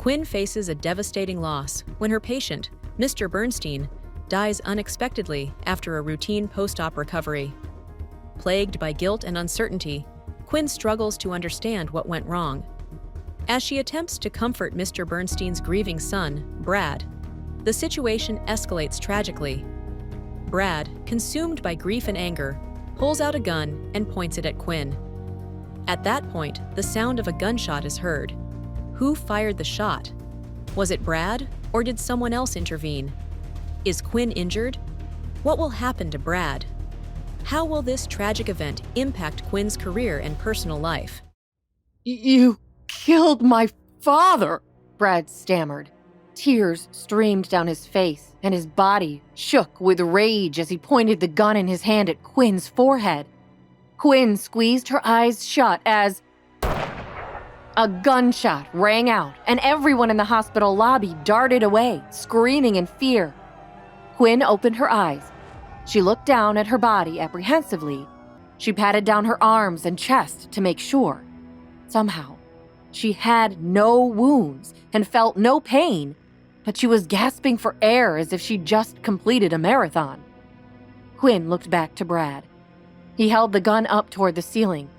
Quinn faces a devastating loss when her patient, Mr. Bernstein, dies unexpectedly after a routine post-op recovery. Plagued by guilt and uncertainty, Quinn struggles to understand what went wrong. As she attempts to comfort Mr. Bernstein's grieving son, Brad, the situation escalates tragically. Brad, consumed by grief and anger, pulls out a gun and points it at Quinn. At that point, the sound of a gunshot is heard. Who fired the shot? Was it Brad, or did someone else intervene? Is Quinn injured? What will happen to Brad? How will this tragic event impact Quinn's career and personal life? You killed my father, Brad stammered. Tears streamed down his face, and his body shook with rage as he pointed the gun in his hand at Quinn's forehead. Quinn squeezed her eyes shut as a gunshot rang out, and everyone in the hospital lobby darted away, screaming in fear. Quinn opened her eyes. She looked down at her body apprehensively. She patted down her arms and chest to make sure. Somehow, she had no wounds and felt no pain, but she was gasping for air as if she'd just completed a marathon. Quinn looked back to Brad. He held the gun up toward the ceiling.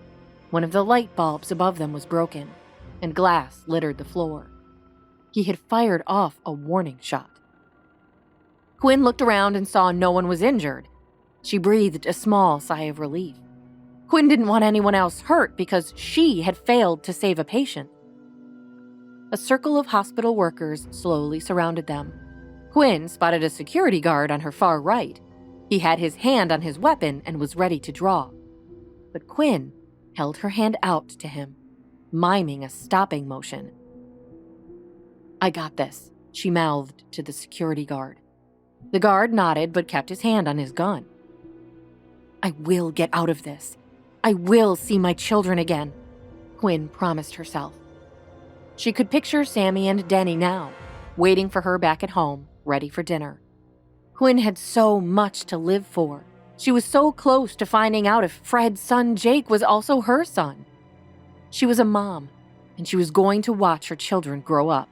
One of the light bulbs above them was broken, and glass littered the floor. He had fired off a warning shot. Quinn looked around and saw no one was injured. She breathed a small sigh of relief. Quinn didn't want anyone else hurt because she had failed to save a patient. A circle of hospital workers slowly surrounded them. Quinn spotted a security guard on her far right. He had his hand on his weapon and was ready to draw. But Quinn held her hand out to him, miming a stopping motion. "I got this," she mouthed to the security guard. The guard nodded but kept his hand on his gun. "I will get out of this. I will see my children again," Quinn promised herself. She could picture Sammy and Denny now, waiting for her back at home, ready for dinner. Quinn had so much to live for. She was so close to finding out if Fred's son Jake was also her son. She was a mom, and she was going to watch her children grow up.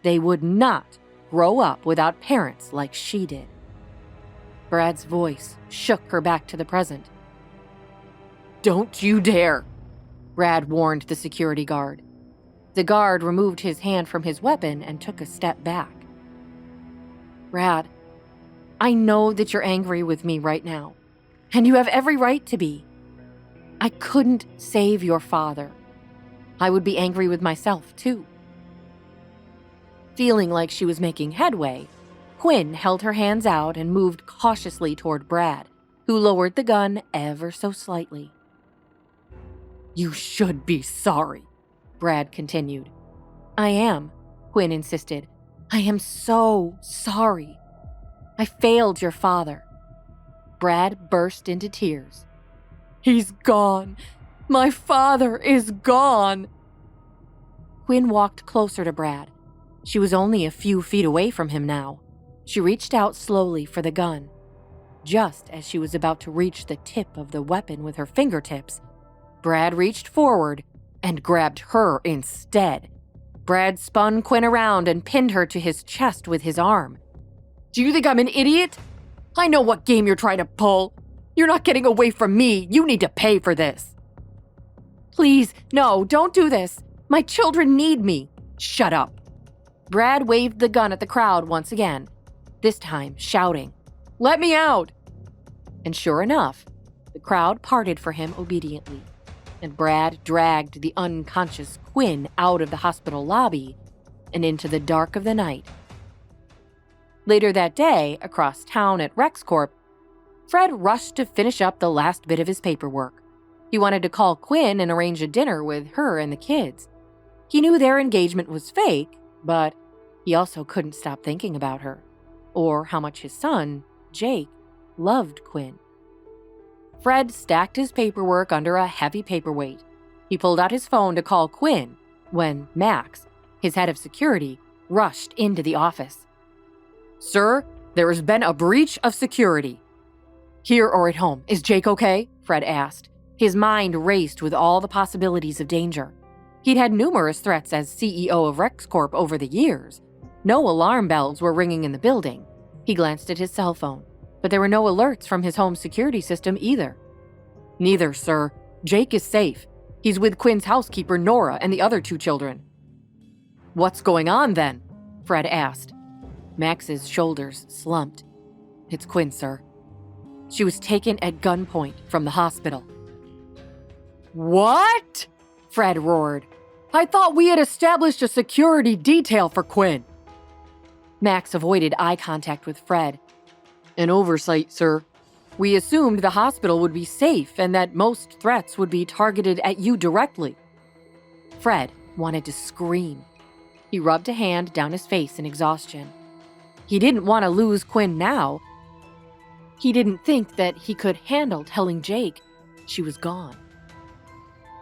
They would not grow up without parents like she did. Brad's voice shook her back to the present. "Don't you dare," Brad warned the security guard. The guard removed his hand from his weapon and took a step back. "Brad, I know that you're angry with me right now, and you have every right to be. I couldn't save your father. I would be angry with myself, too." Feeling like she was making headway, Quinn held her hands out and moved cautiously toward Brad, who lowered the gun ever so slightly. "You should be sorry," Brad continued. "I am," Quinn insisted. "I am so sorry. I failed your father." Brad burst into tears. "He's gone. My father is gone." Quinn walked closer to Brad. She was only a few feet away from him now. She reached out slowly for the gun. Just as she was about to reach the tip of the weapon with her fingertips, Brad reached forward and grabbed her instead. Brad spun Quinn around and pinned her to his chest with his arm. "Do you think I'm an idiot? I know what game you're trying to pull. You're not getting away from me. You need to pay for this." "Please, no, don't do this. My children need me." "Shut up." Brad waved the gun at the crowd once again, this time shouting, "Let me out!" And sure enough, the crowd parted for him obediently, and Brad dragged the unconscious Quinn out of the hospital lobby and into the dark of the night. Later that day, across town at RexCorp, Fred rushed to finish up the last bit of his paperwork. He wanted to call Quinn and arrange a dinner with her and the kids. He knew their engagement was fake, but he also couldn't stop thinking about her, or how much his son, Jake, loved Quinn. Fred stacked his paperwork under a heavy paperweight. He pulled out his phone to call Quinn when Max, his head of security, rushed into the office. "Sir, there has been a breach of security." "Here or at home. Is Jake okay?" Fred asked. His mind raced with all the possibilities of danger. He'd had numerous threats as CEO of RexCorp over the years. No alarm bells were ringing in the building. He glanced at his cell phone, but there were no alerts from his home security system either. Neither, sir. Jake is safe. He's with Quinn's housekeeper, Nora, and the other 2 children. What's going on then? Fred asked. Max's shoulders slumped. It's Quinn, sir. She was taken at gunpoint from the hospital. What? Fred roared. I thought we had established a security detail for Quinn. Max avoided eye contact with Fred. An oversight, sir. We assumed the hospital would be safe and that most threats would be targeted at you directly. Fred wanted to scream. He rubbed a hand down his face in exhaustion. He didn't want to lose Quinn now. He didn't think that he could handle telling Jake she was gone.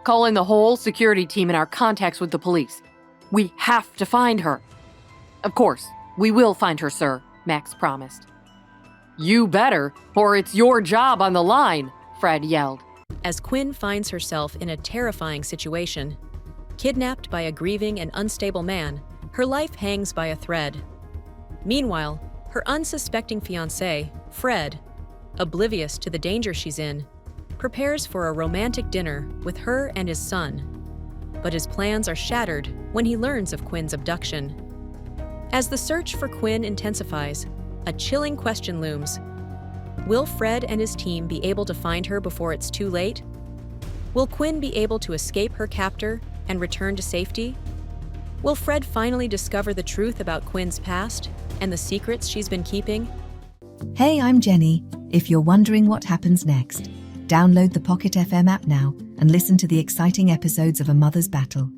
Call in the whole security team and our contacts with the police. We have to find her. Of course, we will find her, sir, Max promised. You better, or it's your job on the line, Fred yelled. As Quinn finds herself in a terrifying situation, kidnapped by a grieving and unstable man, her life hangs by a thread. Meanwhile, her unsuspecting fiancé, Fred, oblivious to the danger she's in, prepares for a romantic dinner with her and his son. But his plans are shattered when he learns of Quinn's abduction. As the search for Quinn intensifies, a chilling question looms. Will Fred and his team be able to find her before it's too late? Will Quinn be able to escape her captor and return to safety? Will Fred finally discover the truth about Quinn's past and the secrets she's been keeping? Hey, I'm Jenny. If you're wondering what happens next, download the Pocket FM app now and listen to the exciting episodes of A Mother's Battle.